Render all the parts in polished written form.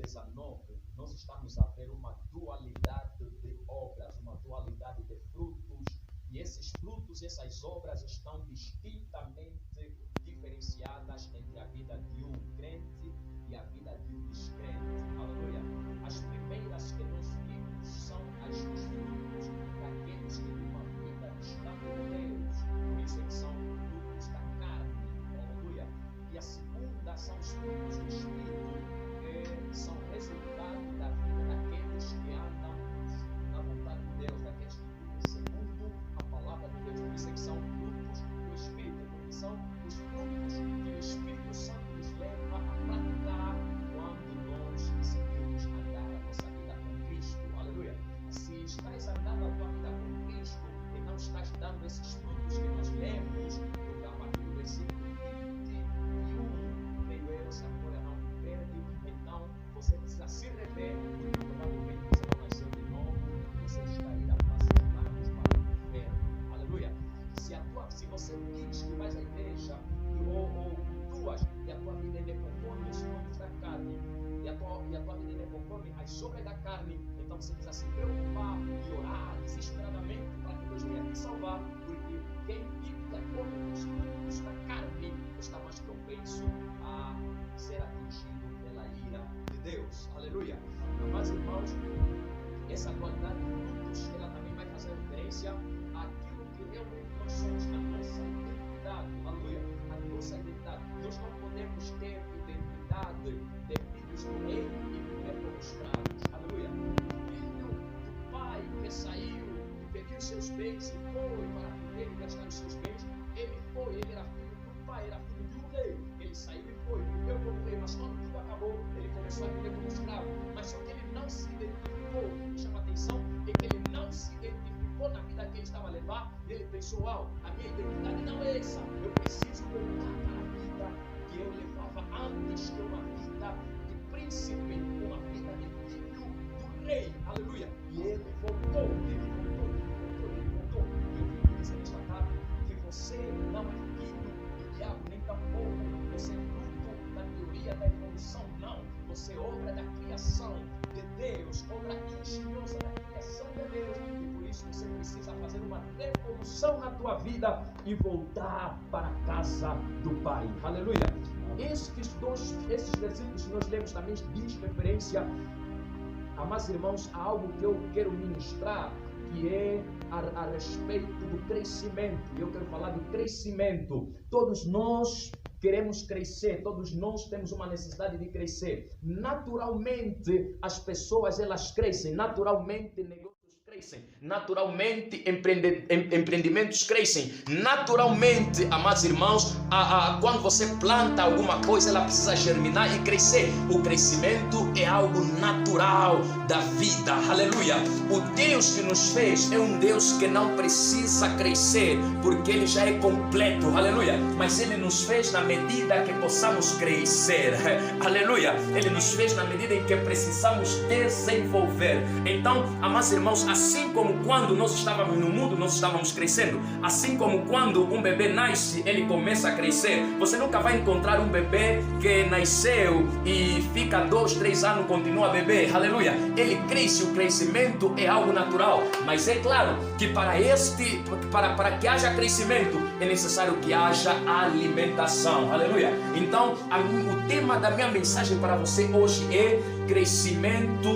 19, nós estamos a ver uma dualidade de obras, uma dualidade de frutos, e esses frutos, essas obras estão distintamente diferenciadas entre a vida de um crente e a vida de um descrente. Aleluia. As primeiras que nós vimos são os frutos daqueles que têm uma vida distante de Deus, por isso eles são frutos da carne. Aleluia. E a segunda são os frutos do Espírito, que são resultado da vida daqueles que andam na vontade de Deus, daqueles que vivem segundo a palavra de Deus. Por isso é que são frutos do Espírito, porque são os frutos que o Espírito Santo nos leva a praticar quando nós decidimos andar a nossa vida com Cristo. Aleluia. Se estás andando a tua vida com Cristo e não estás dando esses frutos que nós lemos, a partir do versículo 21, creio eu, se a memória não me perde, então você precisa se rever, porque provavelmente você não nasceu de novo, você está aí a passos largos para o inferno. Aleluia. Se você diz que vais à igreja ou cultuas e a tua vida é conforme os frutos da carne, e a tua vida é conforme as obras da carne, então você precisa se preocupar e orar desesperadamente para que Deus venha te salvar, porque quem vive de acordo com os frutos da carne está mais propenso a ser atingido pela ira de Deus. Aleluia. Mas, irmãos, essa qualidade de frutos, ela também vai fazer referência àquilo que realmente nós somos, a nossa identidade. Aleluia. A nossa identidade. Nós não podemos ter identidade de filhos do rei e viver como escravos. Aleluia. O filho do pai que saiu e pediu seus bens e foi para viver e gastar os seus bens, ele era filho do pai, era filho de um rei. Ele saiu e foi, viveu como rei, mas quando tudo acabou, ele começou a viver como escravo. Mas só que ele não se identificou. O que chama a atenção é que ele não se identificou na vida que ele estava a levar, e ele pensou: a minha identidade não é essa, eu preciso voltar para a vida que eu levava antes, que uma vida de príncipe, uma vida de filho do rei. Aleluia. E ele voltou. Eu vim dizer nesta tarde que você não é filho do diabo, nem tampouco você é fruto da teoria da evolução. Não, você é obra da criação de Deus, obra engenhosa da criação de Deus, e por isso você precisa fazer uma revolução na tua vida e voltar para a casa do Pai. Aleluia. Esses versículos que nós lemos também diz referência, amados irmãos, a algo que eu quero ministrar, que é a respeito do crescimento. Eu quero falar de crescimento. Todos nós queremos crescer, todos nós temos uma necessidade de crescer. Naturalmente, as pessoas, elas crescem, naturalmente negócios crescem, naturalmente empreendimentos crescem, naturalmente, amados irmãos, quando você planta alguma coisa, ela precisa germinar e crescer. O crescimento é algo natural da vida. Aleluia. O Deus que nos fez é um Deus que não precisa crescer, porque Ele já é completo. Aleluia. Mas Ele nos fez na medida que possamos crescer. Aleluia. Ele nos fez na medida em que precisamos desenvolver. Então, amados irmãos, assim como quando nós estávamos no mundo, nós estávamos crescendo, assim como quando um bebê nasce, ele começa a crescer. Você nunca vai encontrar um bebê que nasceu e fica 2, 3 anos, continua bebê. Aleluia. Ele cresce, o crescimento é algo natural, mas é claro que para que haja crescimento é necessário que haja alimentação. Aleluia. Então, o tema da minha mensagem para você hoje é crescimento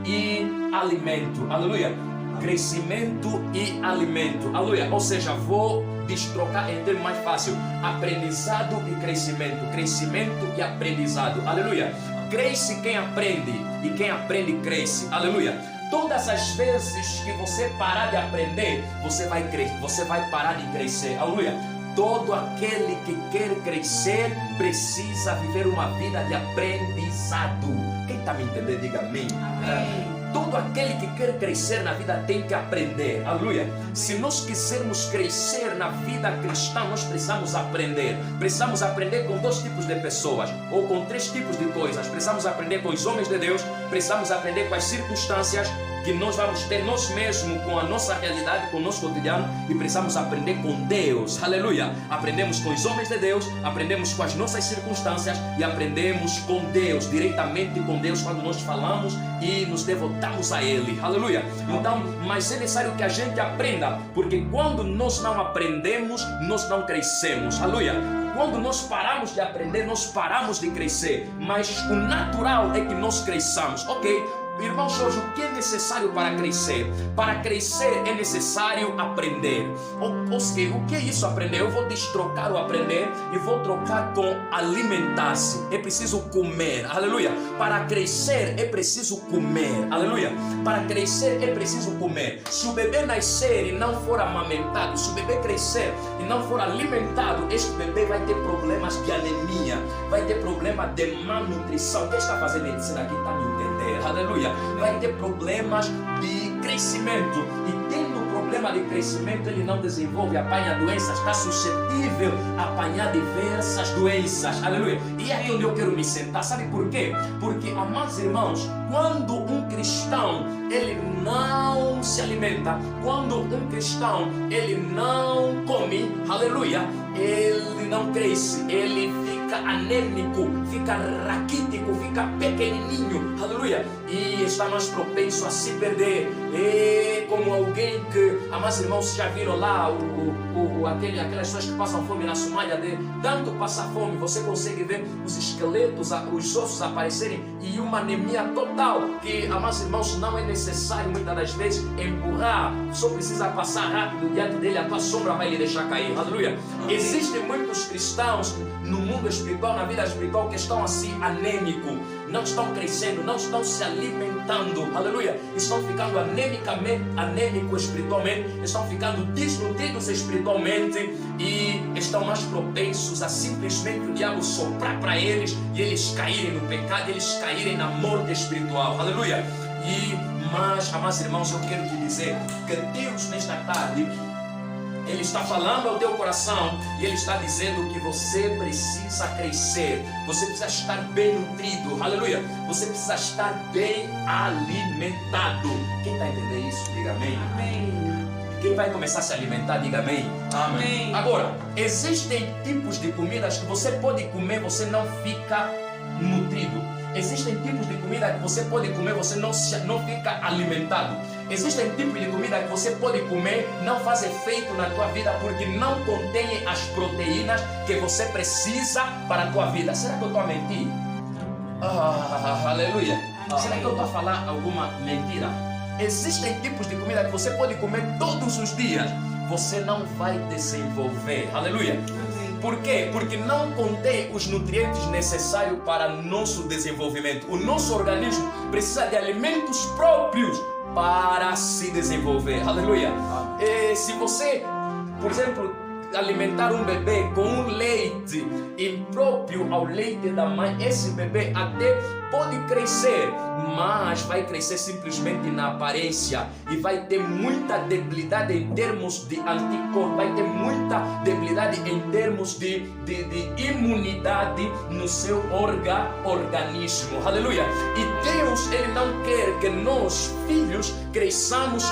e alimento. Aleluia. Crescimento e alimento. Aleluia. Ou seja, vou destrocar em termo mais fácil: aprendizado e crescimento. Crescimento e aprendizado. Aleluia. Cresce quem aprende, e quem aprende cresce. Aleluia. Todas as vezes que você parar de aprender, você vai parar de crescer. Aleluia. Todo aquele que quer crescer precisa viver uma vida de aprendizado. Quem está me entendendo, diga amém. Amém. Todo aquele que quer crescer na vida tem que aprender. Aleluia. Se nós quisermos crescer na vida cristã, nós precisamos aprender. Precisamos aprender com 2 tipos de pessoas, ou com 3 tipos de coisas. Precisamos aprender com os homens de Deus, precisamos aprender com as circunstâncias que nós vamos ter nós mesmos com a nossa realidade, com o nosso cotidiano, e precisamos aprender com Deus. Aleluia! Aprendemos com os homens de Deus, aprendemos com as nossas circunstâncias e aprendemos com Deus, diretamente com Deus, quando nós falamos e nos devotamos a Ele. Aleluia! Então, mas é necessário que a gente aprenda, porque quando nós não aprendemos, nós não crescemos. Aleluia! Quando nós paramos de aprender, nós paramos de crescer. Mas o natural é que nós cresçamos. Ok? Irmãos, hoje o que é necessário para crescer? Para crescer é necessário aprender. O que é isso aprender? Eu vou destrocar o aprender e vou trocar com alimentar-se. É preciso comer, aleluia. Para crescer é preciso comer, aleluia. Para crescer é preciso comer. Se o bebê nascer e não for amamentado, se o bebê crescer e não for alimentado, este bebê vai ter problemas de anemia, vai ter problema de malnutrição. Quem está fazendo medicina aqui está me entendendo, aleluia. Vai ter problemas de crescimento, e tendo problema de crescimento, ele não desenvolve, apanha doenças, está suscetível a apanhar diversas doenças, aleluia. E é aí onde eu quero me sentar, sabe por quê? Porque, amados irmãos, quando um cristão ele não se alimenta, quando um cristão ele não come, aleluia, ele não cresce, ele fica anêmico, fica raquítico, fica pequenininho, aleluia, e está mais propenso a se perder. É como alguém que, amados irmãos, já viram lá aquelas pessoas que passam fome na Somália, de tanto passar fome, você consegue ver os esqueletos, os ossos aparecerem, e uma anemia total, que, amados irmãos, não é necessário muitas das vezes empurrar, só precisa passar rápido diante dele, a tua sombra vai lhe deixar cair, aleluia. Existem muitos cristãos no mundo espiritual, na vida espiritual, que estão assim anêmicos, não estão crescendo, não estão se alimentando, aleluia, estão ficando anêmicos espiritualmente, estão ficando desnutridos espiritualmente e estão mais propensos a simplesmente o diabo soprar para eles e eles caírem no pecado, eles caírem na morte espiritual, aleluia. Mas, amados irmãos, eu quero te dizer que Deus nesta tarde Ele está falando ao teu coração e Ele está dizendo que você precisa crescer, você precisa estar bem nutrido, aleluia, você precisa estar bem alimentado. Quem está entendendo isso, diga amém. Amém. Quem vai começar a se alimentar, diga amém. Amém. Agora, existem tipos de comidas que você pode comer, você não fica nutrido. Existem tipos de comida que você pode comer, você não fica alimentado. Existem tipos de comida que você pode comer, não faz efeito na tua vida porque não contém as proteínas que você precisa para a tua vida. Será que eu estou a mentir? Aleluia. Será que eu estou a falar alguma mentira? Existem tipos de comida que você pode comer todos os dias, você não vai desenvolver. Aleluia. Por quê? Porque não contém os nutrientes necessários para nosso desenvolvimento. O nosso organismo precisa de alimentos próprios para se desenvolver. Aleluia. Se você, por exemplo, alimentar um bebê com um leite impróprio ao leite da mãe, esse bebê até pode crescer, mas vai crescer simplesmente na aparência e vai ter muita debilidade em termos de anticorpo, vai ter muita debilidade em termos de imunidade no seu organismo, aleluia. E Deus, Ele não quer que nós, filhos, cresçamos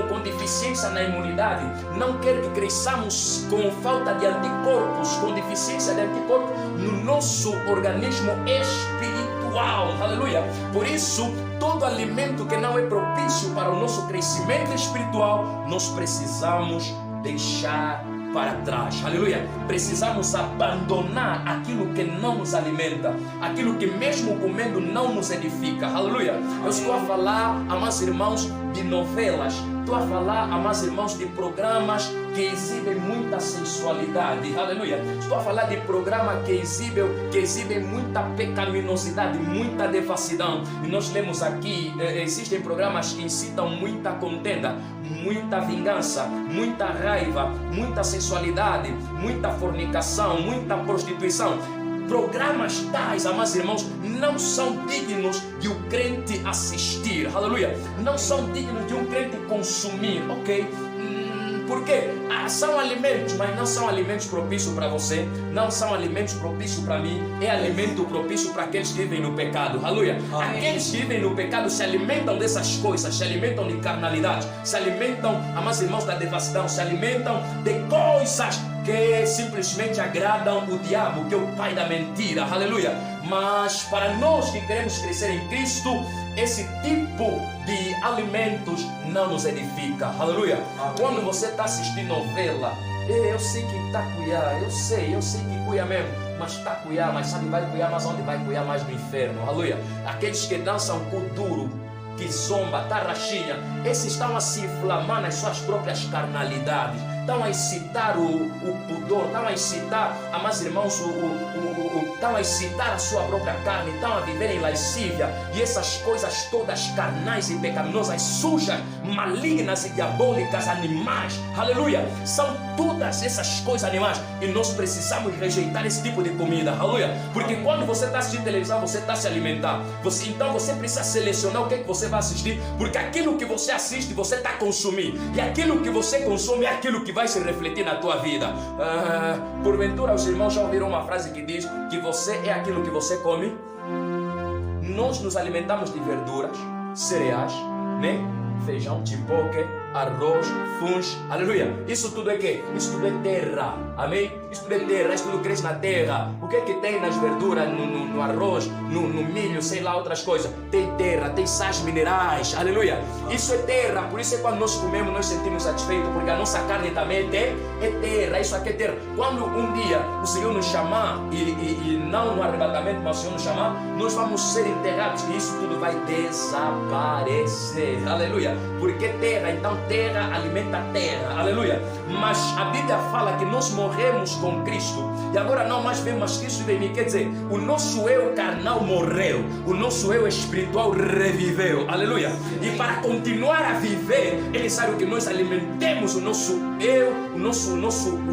com deficiência na imunidade, não quer que cresçamos com falta de anticorpos, com deficiência de anticorpos no nosso organismo espiritual, aleluia. Por isso, todo alimento que não é propício para o nosso crescimento espiritual, nós precisamos deixar para trás, aleluia. Precisamos abandonar aquilo que não nos alimenta, aquilo que mesmo comendo não nos edifica, aleluia. Eu estou a falar, amados irmãos, de novelas, estou a falar, amados irmãos, de programas que exibem muita sensualidade, aleluia. Estou a falar de programas que exibem muita pecaminosidade, muita devassidão. E nós lemos aqui, existem programas que incitam muita contenda, muita vingança, muita raiva, muita sensualidade, muita fornicação, muita prostituição. Programas tais, amados irmãos, não são dignos de um crente assistir, aleluia. Não são dignos de um crente consumir, ok? Porque são alimentos, mas não são alimentos propícios para você, não são alimentos propícios para mim, é alimento propício para aqueles que vivem no pecado. Aleluia. Aqueles que vivem no pecado se alimentam dessas coisas, se alimentam de carnalidade, se alimentam, amados irmãos, da devassidão, se alimentam de coisas que simplesmente agradam o diabo, que é o pai da mentira. Aleluia. Mas para nós que queremos crescer em Cristo, esse tipo de alimentos não nos edifica. Aleluia. Quando você está assistindo novela, eu sei que está cuiar, eu sei que cuia mesmo, mas está cuiar, mas sabe, vai cuiar, mas onde vai cuiar? Mais no inferno. Aleluia. Aqueles que dançam cu duro, que zomba, tarraxinha, esses estão a se inflamar nas suas próprias carnalidades, estão a excitar o pudor, estão a excitar, amados irmãos, estão a excitar a sua própria carne, estão a viver em lascívia, e essas coisas todas carnais e pecaminosas, sujas, malignas e diabólicas, animais, aleluia, são todas essas coisas animais, e nós precisamos rejeitar esse tipo de comida, aleluia, porque quando você está assistindo televisão, você está se alimentar, então você precisa selecionar o que você vai assistir, porque aquilo que você assiste, você está consumindo, e aquilo que você consome é aquilo que vai se refletir na tua vida. Porventura os irmãos já ouviram uma frase que diz que você é aquilo que você come. Nós nos alimentamos de verduras, cereais, né? Feijão, tipoque, arroz, funge, aleluia. Isso tudo é quê? Isso tudo é terra, amém? Isso tudo é terra, isso tudo cresce na terra. O que é que tem nas verduras, no arroz, no milho, sei lá, outras coisas? Tem terra, tem sais minerais, aleluia. Isso é terra, por isso é quando nós comemos, nós sentimos satisfeitos, porque a nossa carne também é terra, isso aqui é terra. Quando um dia o Senhor nos chamar, e não no arrebatamento, mas o Senhor nos chamar, nós vamos ser enterrados, e isso tudo vai desaparecer, aleluia. Porque terra, então terra alimenta terra, aleluia. Mas a Bíblia fala que nós morremos com Cristo e agora não mais vemos Cristo em mim. Quer dizer, o nosso eu carnal morreu, o nosso eu espiritual reviveu, aleluia. E para continuar a viver, é necessário que nós alimentemos o nosso eu, o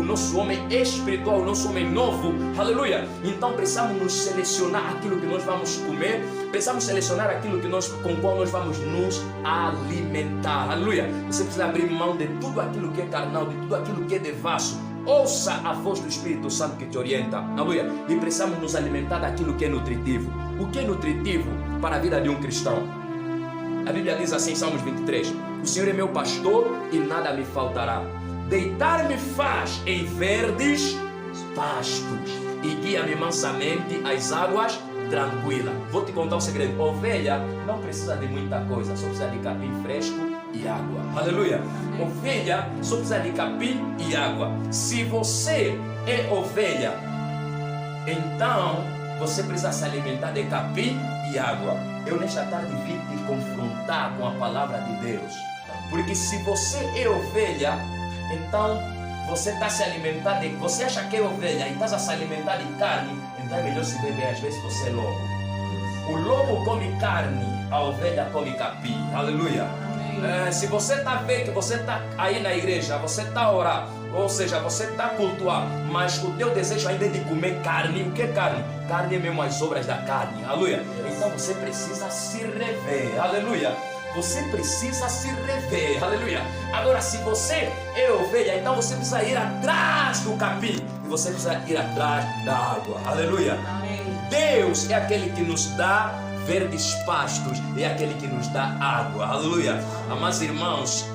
nosso homem espiritual, o nosso homem novo, aleluia. Então precisamos nos selecionar aquilo que nós vamos comer, precisamos selecionar aquilo que com qual nós vamos nos alimentar, aleluia. Você precisa abrir mão de tudo aquilo que é carnal, de tudo aquilo que é devasso. Ouça a voz do Espírito Santo que te orienta, aleluia. E precisamos nos alimentar daquilo que é nutritivo. O que é nutritivo para a vida de um cristão? A Bíblia diz assim em Salmos 23: o Senhor é meu pastor e nada me faltará. Deitar-me faz em verdes pastos e guia-me mansamente às águas tranquilas. Vou te contar um segredo: ovelha não precisa de muita coisa, só precisa de capim fresco e água, aleluia. Ovelha só precisa de capim e água. Se você é ovelha, então você precisa se alimentar de capim e água. Eu nesta tarde vim te confrontar com a palavra de Deus, porque se você é ovelha, então você está se alimentando de... Você acha que é ovelha e está a se alimentar de carne, então é melhor se ver bem, às vezes você é lobo. O lobo come carne, a ovelha come capim, aleluia. Se você está vendo que você está aí na igreja, você está a orar, ou seja, você está a cultuar, mas o teu desejo ainda é de comer carne. O que é carne? Carne é mesmo as obras da carne, aleluia. Então você precisa se rever, aleluia. Você precisa se rever, aleluia. Agora, se você é ovelha, então você precisa ir atrás do capim e você precisa ir atrás da água, aleluia. Deus é aquele que nos dá verdes pastos, é aquele que nos dá água, aleluia. Amados irmãos,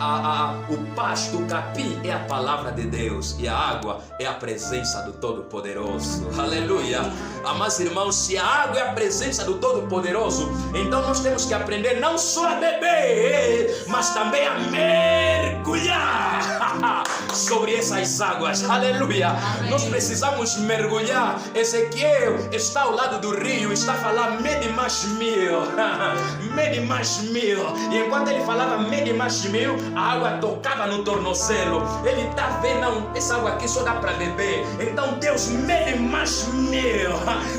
o pasto, o capim é a palavra de Deus e a água é a presença do Todo-Poderoso, aleluia. Amados irmãos, se a água é a presença do Todo-Poderoso, então nós temos que aprender não só a beber, mas também a mergulhar sobre essas águas, aleluia. Nós precisamos mergulhar. Ezequiel está ao lado do rio, está a falar mede mais mil, e enquanto ele falava mede mais mil, a água tocava no tornozelo. Ele está vendo, não, essa água aqui só dá para beber. Então Deus mede mais mil,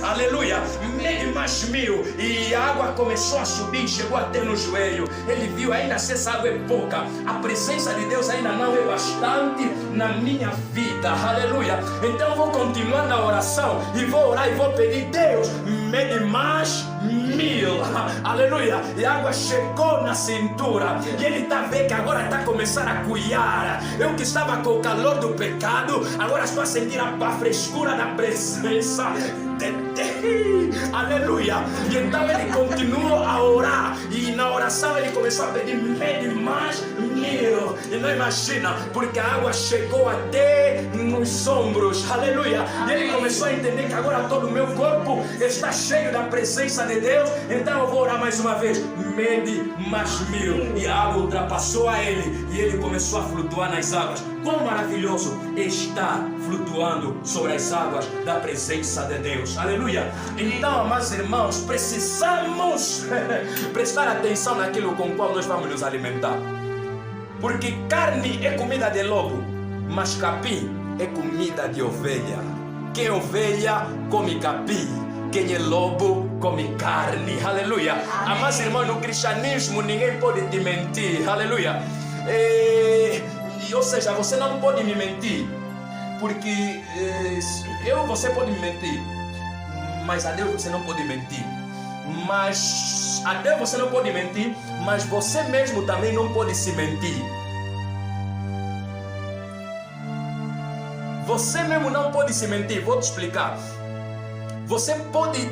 aleluia, mede mais mil, e a água começou a subir, chegou até no joelho. Ele viu, ainda se essa água é pouca, a presença de Deus ainda não é bastante na minha vida, aleluia. Então eu vou continuar na oração e vou orar e vou pedir: Deus, mede mais mil, aleluia, e a água chegou na cintura, e ele está vendo que agora está começando a cuiar. Eu que estava com o calor do pecado, agora estou a sentir a frescura da presença de Deus, aleluia. E então ele continuou a orar, e na oração ele começou a pedir mais mil, e não imagina, porque a água chegou até nos ombros, aleluia. E ele começou a entender que agora todo o meu corpo está cheio da presença de Deus. Então eu vou orar mais uma vez, mede mais mil, e a água ultrapassou a ele, e ele começou a flutuar nas águas. Quão maravilhoso está flutuando sobre as águas da presença de Deus, aleluia. Então, amados irmãos, precisamos prestar atenção naquilo com o qual nós vamos nos alimentar, porque carne é comida de lobo, mas capim é comida de ovelha. Quem ovelha come capim, quem é lobo come carne, aleluia. Amados irmãos, no cristianismo ninguém pode te mentir, aleluia. Ou seja, você não pode me mentir, porque você pode me mentir, mas a Deus você não pode mentir. Mas a Deus você não pode mentir, mas você mesmo também não pode se mentir. Você mesmo não pode se mentir. Vou te explicar. Você pode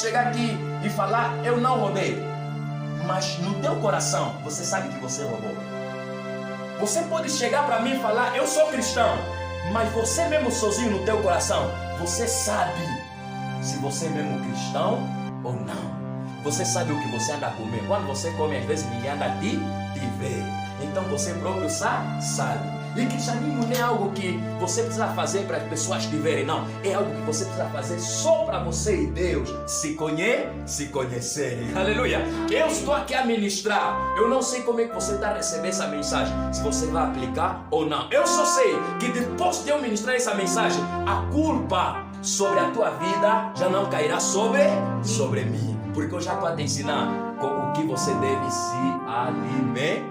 chegar aqui e falar, eu não roubei, mas no teu coração você sabe que você roubou. Você pode chegar para mim e falar, eu sou cristão, mas você mesmo sozinho no teu coração, você sabe se você é mesmo cristão ou não. Você sabe o que você anda a comer. Quando você come, às vezes ninguém anda a te ver. Então você próprio sabe. E cristianismo não é algo que você precisa fazer para as pessoas te verem, não. É algo que você precisa fazer só para você e Deus se conhecerem. Aleluia. Eu estou aqui a ministrar. Eu não sei como é que você está a receber essa mensagem, se você vai aplicar ou não. Eu só sei que depois de eu ministrar essa mensagem, a culpa sobre a tua vida já não cairá sobre mim. Porque eu já estou a te ensinar o que você deve se alimentar.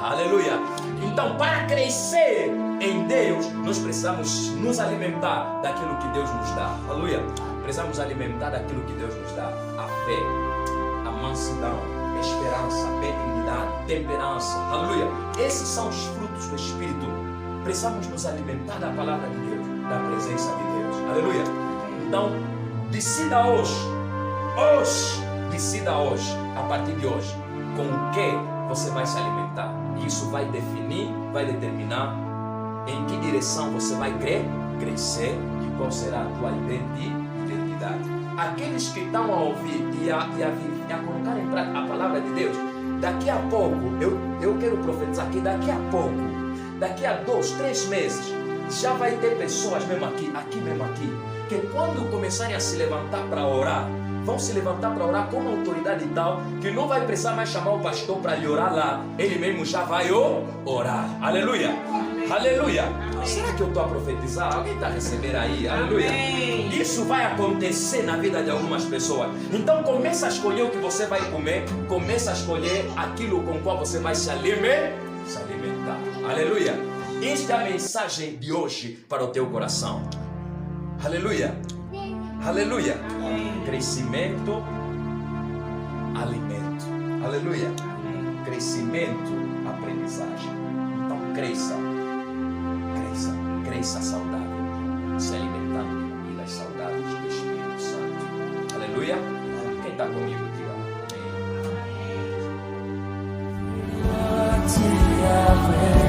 Aleluia. Então, para crescer em Deus, nós precisamos nos alimentar daquilo que Deus nos dá. Aleluia. Precisamos alimentar daquilo que Deus nos dá. A fé, a mansidão, a esperança, a benignidade, a temperança. Aleluia. Esses são os frutos do Espírito. Precisamos nos alimentar da palavra de Deus, da presença de Deus. Aleluia. Então, decida hoje, a partir de hoje, com o que você vai se alimentar. E isso vai determinar em que direção você vai crescer e qual será a tua identidade. Aqueles que estão a ouvir e a colocar em prática a palavra de Deus, daqui a pouco, eu quero profetizar que daqui a 2, 3 meses, já vai ter pessoas mesmo aqui, que quando começarem a se levantar para orar, vão se levantar para orar com uma autoridade tal que não vai precisar mais chamar o pastor para lhe orar lá. Ele mesmo já vai orar. Aleluia. Aleluia. Será que eu estou a profetizar? Alguém está a receber aí? Aleluia. Amém. Isso vai acontecer na vida de algumas pessoas. Então começa a escolher o que você vai comer. Começa a escolher aquilo com o qual você vai se alimentar. Aleluia. Esta é a mensagem de hoje para o teu coração. Aleluia. Aleluia. Crescimento, alimento. Aleluia. Crescimento, aprendizagem. Então cresça saudável, se alimentando de comidas saudáveis do Espírito Santo. Aleluia. Quem está comigo, diga amém.